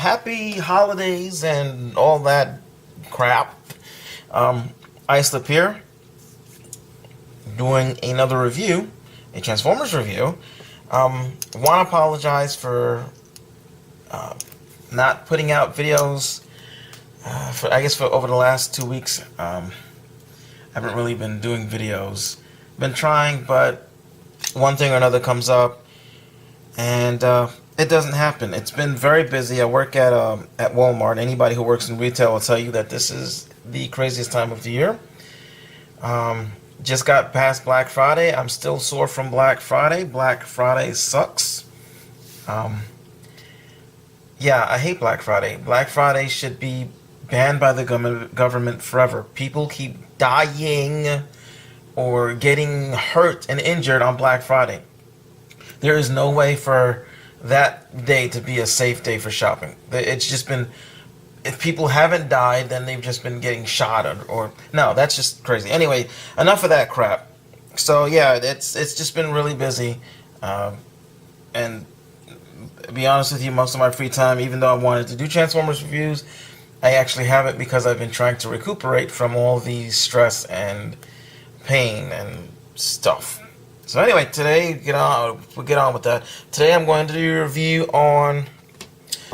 happy holidays and all that crap. Islip here, doing another review, a Transformers review. Want to apologize for not putting out videos for over the last 2 weeks. I haven't really been doing videos. Been trying, but one thing or another comes up, and it doesn't happen. It's been very busy. I work at Walmart. Anybody who works in retail will tell you that this is the craziest time of the year. Just got past Black Friday. I'm still sore from Black Friday. Black Friday sucks. Yeah, I hate Black Friday. Black Friday should be banned by the government forever. People keep dying or getting hurt and injured on Black Friday. There is no way for that day to be a safe day for shopping. It's just been, if people haven't died, then they've just been getting shot or no, that's just crazy. Anyway, enough of that crap. So yeah, it's just been really busy, and to be honest with you, most of my free time, even though I wanted to do Transformers reviews, I actually haven't because I've been trying to recuperate from all the stress and pain and stuff. So anyway, today we'll get on with that. Today I'm going to do a review on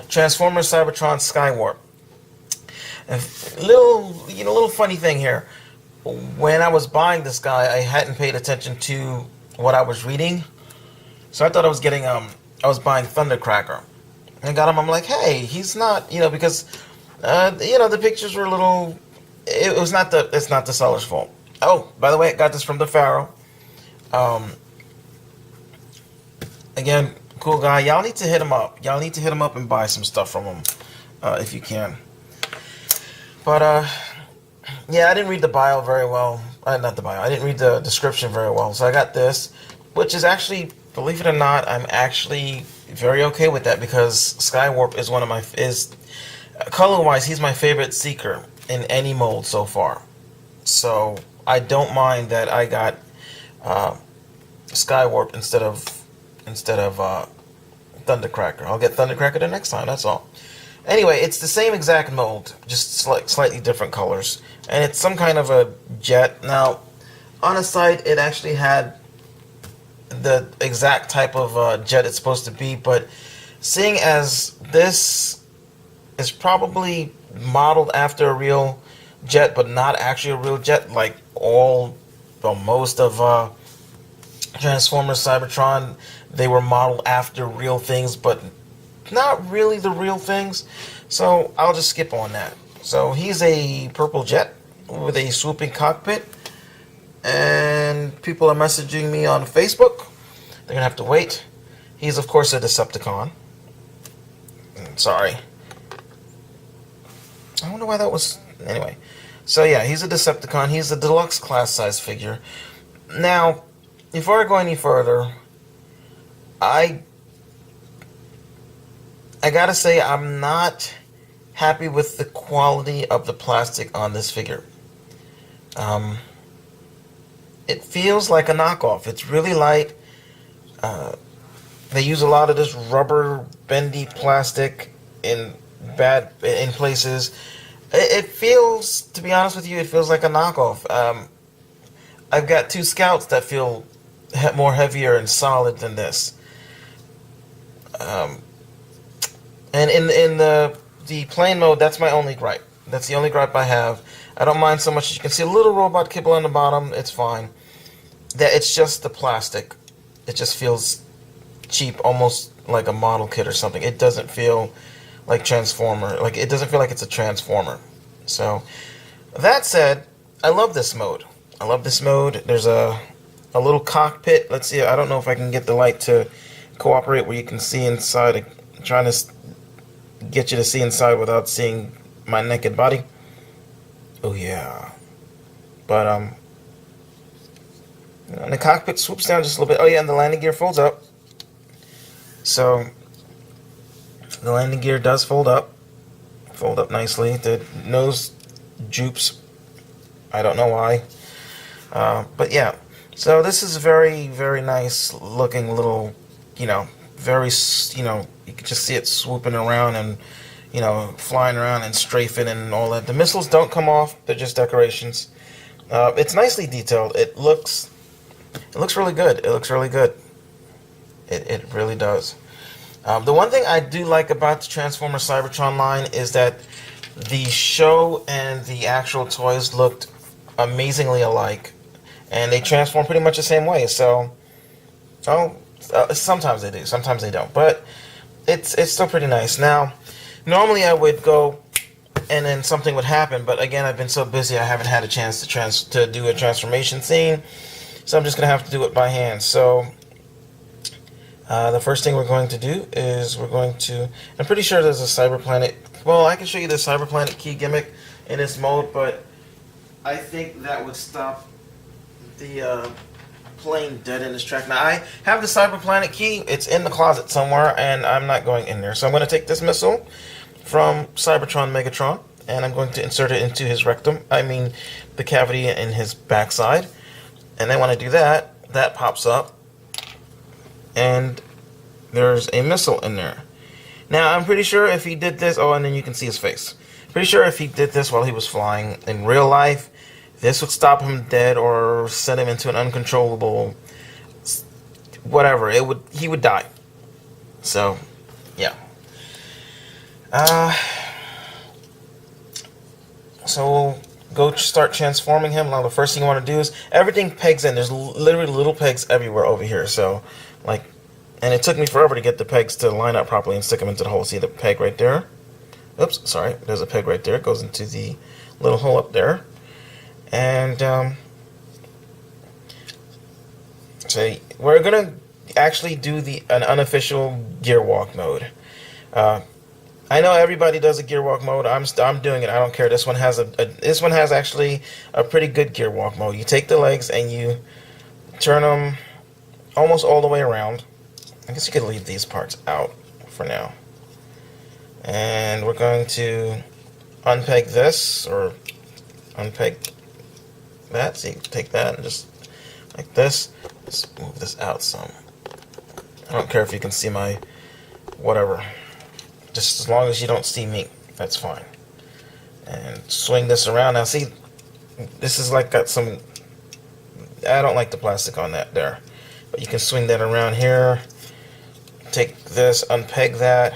Transformers Cybertron Skywarp. A little funny thing here. When I was buying this guy, I hadn't paid attention to what I was reading, so I thought I was getting I was buying Thundercracker. And I got him. I'm like, hey, he's not, because the pictures were a little. It's not the seller's fault. Oh, by the way, I got this from the Pharaoh. Again, cool guy. Y'all need to hit him up. Y'all need to hit him up and buy some stuff from him, if you can. But yeah, I didn't read the bio very well. Not the bio. I didn't read the description very well. So I got this, which is actually, believe it or not, I'm actually very okay with that because Skywarp is one of my color-wise, he's my favorite Seeker in any mold so far. So I don't mind that I got Skywarp instead of Thundercracker. I'll get Thundercracker the next time. That's all. Anyway, it's the same exact mold, just slightly different colors, and it's some kind of a jet. Now, on the site, it actually had the exact type of jet it's supposed to be, but seeing as this is probably modeled after a real jet, but not actually a real jet, like most of Transformers Cybertron, they were modeled after real things, but not really the real things, so I'll just skip on that. So he's a purple jet with a swooping cockpit, and people are messaging me on Facebook. They're gonna have to wait. He's of course a Decepticon. Sorry, I wonder why that was. Anyway, so yeah, he's a Decepticon. He's a deluxe class size figure. Now, before I go any further, I gotta say I'm not happy with the quality of the plastic on this figure. It feels like a knockoff. It's really light. They use a lot of this rubber bendy plastic in places. It feels, to be honest with you, it feels like a knockoff. I've got two Scouts that feel more heavier and solid than this. And in the plain mode, that's my only gripe. That's the only gripe I have. I don't mind so much. You can see a little robot kibble on the bottom. It's fine. That it's just the plastic. It just feels cheap, almost like a model kit or something. It doesn't feel like Transformer. Like it doesn't feel like it's a Transformer. So that said, I love this mode. I love this mode. There's a little cockpit. Let's see. I don't know if I can get the light to cooperate where you can see inside. I'm trying to get you to see inside without seeing my naked body. Oh yeah. But and the cockpit swoops down just a little bit. Oh yeah, and the landing gear folds up. So the landing gear does fold up nicely. The nose droops. I don't know why. But yeah. So this is a very, very nice looking little, very, you can just see it swooping around and, you know, flying around and strafing and all that. The missiles don't come off; they're just decorations. It's nicely detailed. It looks really good. It looks really good. It really does. The one thing I do like about the Transformers Cybertron line is that the show and the actual toys looked amazingly alike, and they transform pretty much the same way. So, sometimes they do, sometimes they don't, but it's still pretty nice. Now, normally I would go and then something would happen, but again, I've been so busy I haven't had a chance to do a transformation scene, so I'm just gonna have to do it by hand. So the first thing we're going to do is I'm pretty sure there's a Cyberplanet. Well, I can show you the Cyberplanet key gimmick in this mode, but I think that would stop the plane dead in its track. Now, I have the Cyberplanet key. It's in the closet somewhere, and I'm not going in there. So I'm going to take this missile from Cybertron Megatron, and I'm going to insert it into his rectum. I mean, the cavity in his backside. And then when I do that, that pops up, and there's a missile in there. Now, I'm pretty sure if he did this... Oh, and then you can see his face. Pretty sure if he did this while he was flying in real life, this would stop him dead or send him into an uncontrollable... whatever. He would die. So, yeah. So we'll go start transforming him. Now, the first thing you want to do is... everything pegs in. There's literally little pegs everywhere over here. So, like... and it took me forever to get the pegs to line up properly and stick them into the hole. See the peg right there? Oops, sorry. There's a peg right there. It goes into the little hole up there. And so we're going to actually do an unofficial gear walk mode. I know everybody does a gear walk mode. I'm doing it. I don't care. This one has this one has actually a pretty good gear walk mode. You take the legs and you turn them almost all the way around. I guess you could leave these parts out for now. And we're going to unpeg this, or unpeg that. So you take that and just like this. Let's move this out some. I don't care if you can see my whatever. Just as long as you don't see me, that's fine. And swing this around. Now see, this is like got some... I don't like the plastic on that there. But you can swing that around here. Take this, unpeg that.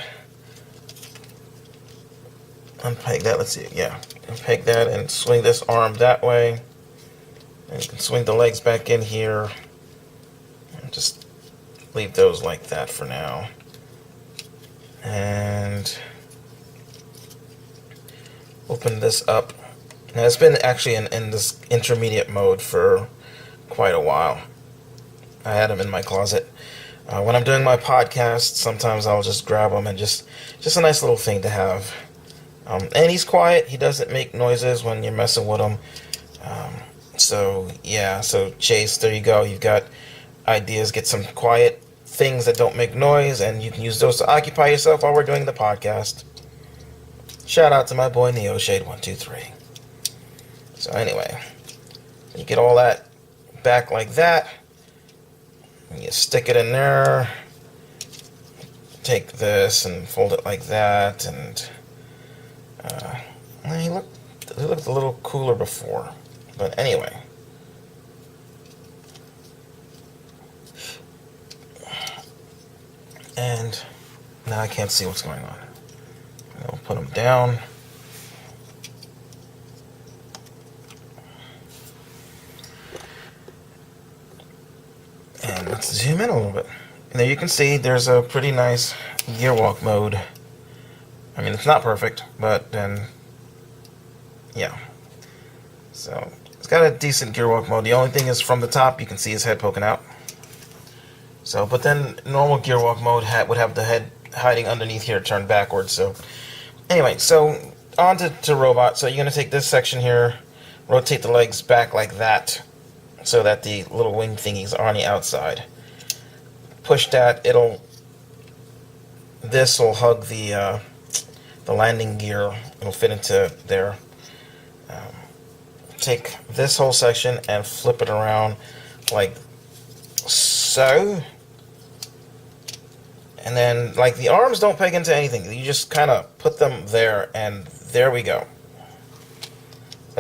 Unpeg that, let's see, yeah. Unpeg that and swing this arm that way. And you can swing the legs back in here. And just leave those like that for now. And open this up. Now, it's been actually in this intermediate mode for quite a while. I had them in my closet. When I'm doing my podcast, sometimes I'll just grab them and just a nice little thing to have. And he's quiet. He doesn't make noises when you're messing with him. So, yeah. So, Chase, there you go. You've got ideas. Get some quiet things that don't make noise, and you can use those to occupy yourself while we're doing the podcast. Shout out to my boy Neo Shade 123. So, anyway. You get all that back like that. You stick it in there, take this and fold it like that, and he looked a little cooler before, but anyway. And now I can't see what's going on. I'll put them down. And let's zoom in a little bit. And there you can see there's a pretty nice gear walk mode. I mean, it's not perfect, but then, yeah. So, it's got a decent gear walk mode. The only thing is from the top, you can see his head poking out. So, but then normal gear walk mode would have the head hiding underneath here, turned backwards. So, anyway, so on to robot. So, you're going to take this section here, rotate the legs back like that, so that the little wing thingies are on the outside. Push that, this will hug the landing gear. It'll fit into there. Take this whole section and flip it around like so. And then, like, the arms don't peg into anything. You just kind of put them there, and there we go.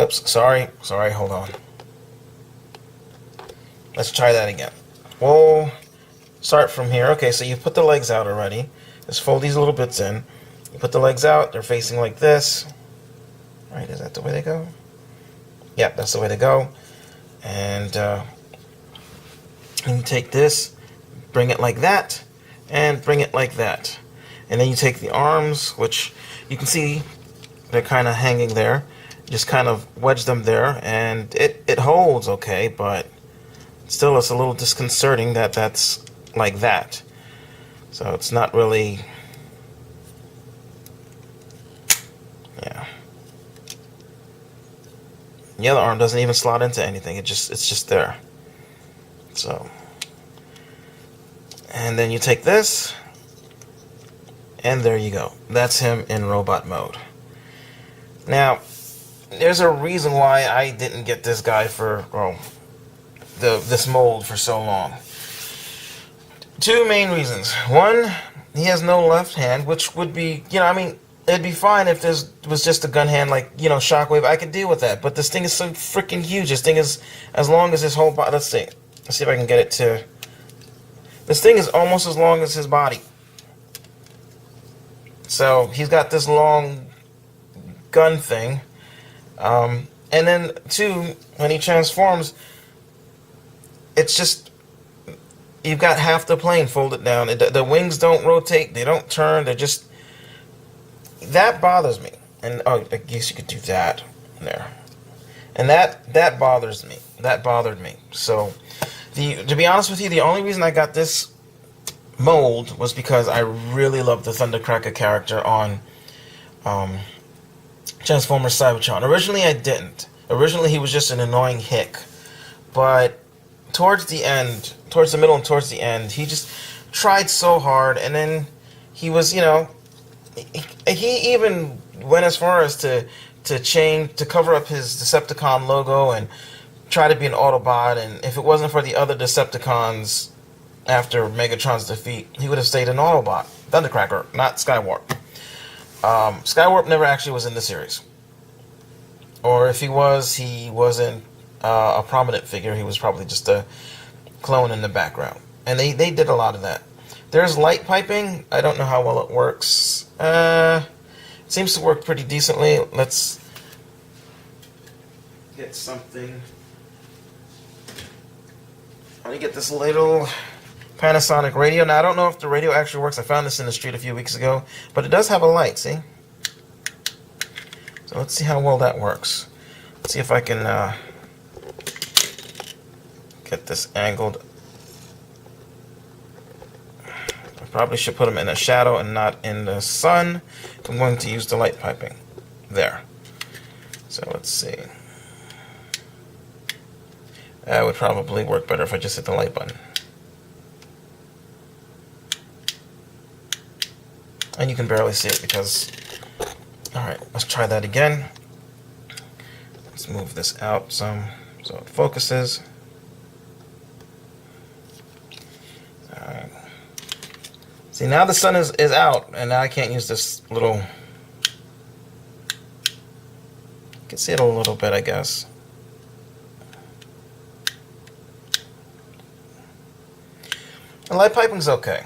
Oops, sorry, hold on. Let's try that again. We'll start from here. Okay, so you put the legs out already. Just fold these little bits in. You put the legs out, they're facing like this. Right, is that the way they go? Yeah, that's the way to go. And you take this, bring it like that, and bring it like that. And then you take the arms, which you can see they're kind of hanging there. Just kind of wedge them there, and it holds okay, but still it's a little disconcerting that that's like that. So it's not really, yeah. The other arm doesn't even slot into anything. It's just there. So, and then you take this, and there you go. That's him in robot mode. Now, there's a reason why I didn't get this guy for, this mold for so long. Two main reasons. One, he has no left hand, which would be, I mean, it'd be fine if this was just a gun hand like, Shockwave. I could deal with that. But this thing is so freaking huge. This thing is as long as his whole body. Let's see. Let's see if I can get it to. This thing is almost as long as his body. So he's got this long gun thing. And then, two, when he transforms, it's just, you've got half the plane folded down. The wings don't rotate. They don't turn. They're just, that bothers me. And, oh, I guess you could do that there. And that bothers me. That bothered me. So, to be honest with you, the only reason I got this mold was because I really love the Thundercracker character on Transformers Cybertron. Originally, I didn't. Originally, he was just an annoying hick. But towards the end, towards the middle and towards the end, he just tried so hard, and then he was, he even went as far as to cover up his Decepticon logo and try to be an Autobot, and if it wasn't for the other Decepticons after Megatron's defeat, he would have stayed an Autobot. Thundercracker, not Skywarp. Skywarp never actually was in the series. Or if he wasn't a prominent figure. He was probably just a clone in the background. And they did a lot of that. There's light piping. I don't know how well it works. It seems to work pretty decently. Let's get something. I'm going to get this little Panasonic radio. Now, I don't know if the radio actually works. I found this in the street a few weeks ago. But it does have a light, see? So let's see how well that works. Let's see if I can get this angled. I probably should put them in a shadow and not in the sun. I'm going to use the light piping. There. So let's see. That would probably work better if I just hit the light button. And you can barely see it because... Alright, let's try that again. Let's move this out some so it focuses. Alright. See, now the sun is out, and now I can't use this little... You can see it a little bit, I guess. The light piping's okay.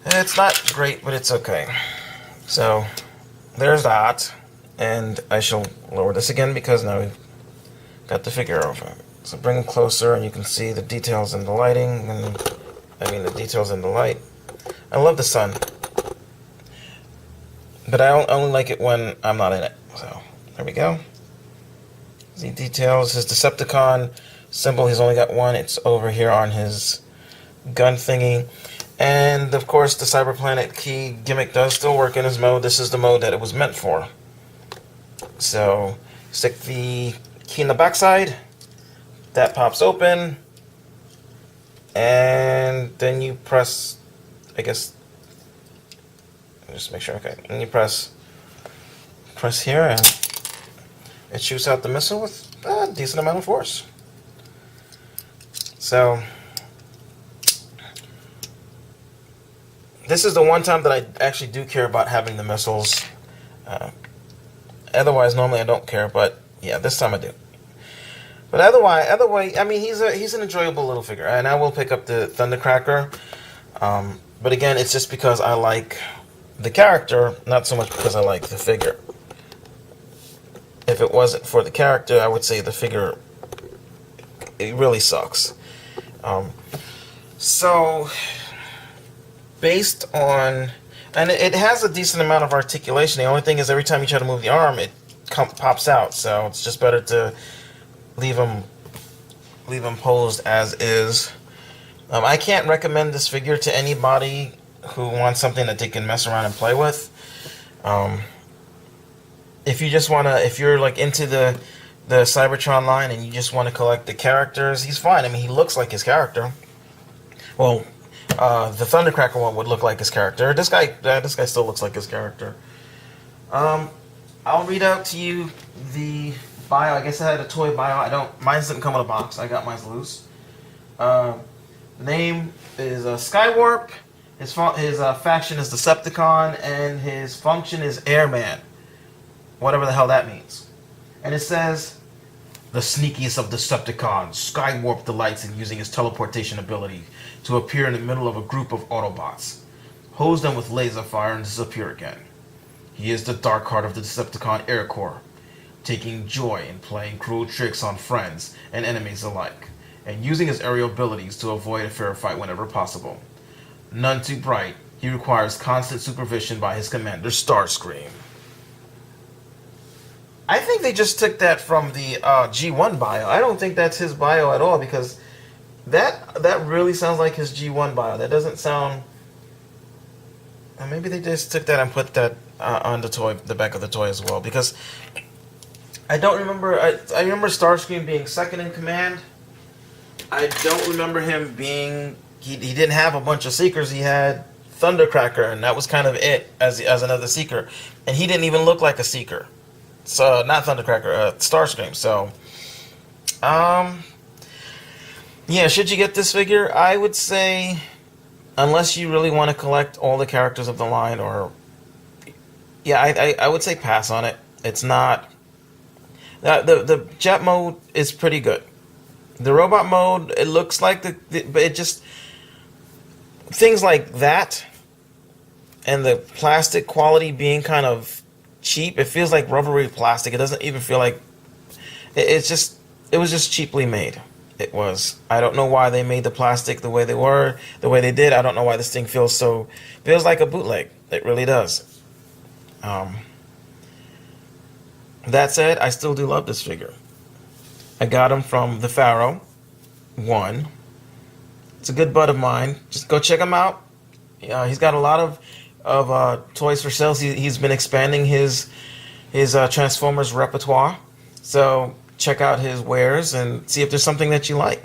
It's not great, but it's okay. So, there's that. And I shall lower this again because now we've got the figure over. So bring it closer and you can see the details in the lighting. The details in the light. I love the sun. But I only like it when I'm not in it. So, there we go. The details. His Decepticon symbol, he's only got one. It's over here on his gun thingy. And, of course, the Cyberplanet key gimmick does still work in his mode. This is the mode that it was meant for. So, stick the key in the backside. That pops open. And then you press, I guess, just make sure, okay. And you press here, and it shoots out the missile with a decent amount of force. This is the one time that I actually do care about having the missiles. Otherwise, normally I don't care, but yeah, this time I do. But otherwise, I mean, he's an enjoyable little figure, and I will pick up the Thundercracker. But again, it's just because I like the character, not so much because I like the figure. If it wasn't for the character, I would say the figure, it really sucks. So, based on, and it has a decent amount of articulation. The only thing is every time you try to move the arm, it pops out. So it's just better to leave them posed as is. I can't recommend this figure to anybody who wants something that they can mess around and play with. If you just if you're like into the Cybertron line and you just want to collect the characters, he's fine. I mean, he looks like his character. Well, the Thundercracker one would look like his character. This guy still looks like his character. I'll read out to you the bio. I guess I had a toy bio. Mine didn't come in a box. I got mine loose. The name is Skywarp. His faction is Decepticon, and his function is Airman. Whatever the hell that means. And it says, the sneakiest of Decepticons, Skywarp delights in using his teleportation ability to appear in the middle of a group of Autobots, hose them with laser fire, and disappear again. He is the dark heart of the Decepticon Air Corps, taking joy in playing cruel tricks on friends and enemies alike, and using his aerial abilities to avoid a fair fight whenever possible. None too bright, he requires constant supervision by his commander, Starscream. I think they just took that from the G1 bio. I don't think that's his bio at all, because that really sounds like his G1 bio. That doesn't sound... maybe they just took that and put that on the back of the toy as well, because I don't remember... I remember Starscream being second in command. I don't remember him being... He didn't have a bunch of Seekers. He had Thundercracker, and that was kind of it as another Seeker. And he didn't even look like a Seeker. So, not Thundercracker, Starscream. So, yeah, should you get this figure? I would say, unless you really want to collect all the characters of the line, or, yeah, I would say pass on it. It's not, the jet mode is pretty good. The robot mode, it looks like but it just, things like that, and the plastic quality being kind of cheap. It feels like rubbery plastic. It doesn't even feel like it was just cheaply made. It was. I don't know why they made the plastic the way they did. I don't know why this thing feels like a bootleg. It really does. That said, I still do love this figure. I got him from the Pharaoh 1. It's a good bud of mine. Just go check him out. He's got a lot of toys for sales. He's been expanding his Transformers repertoire. So check out his wares and see if there's something that you like.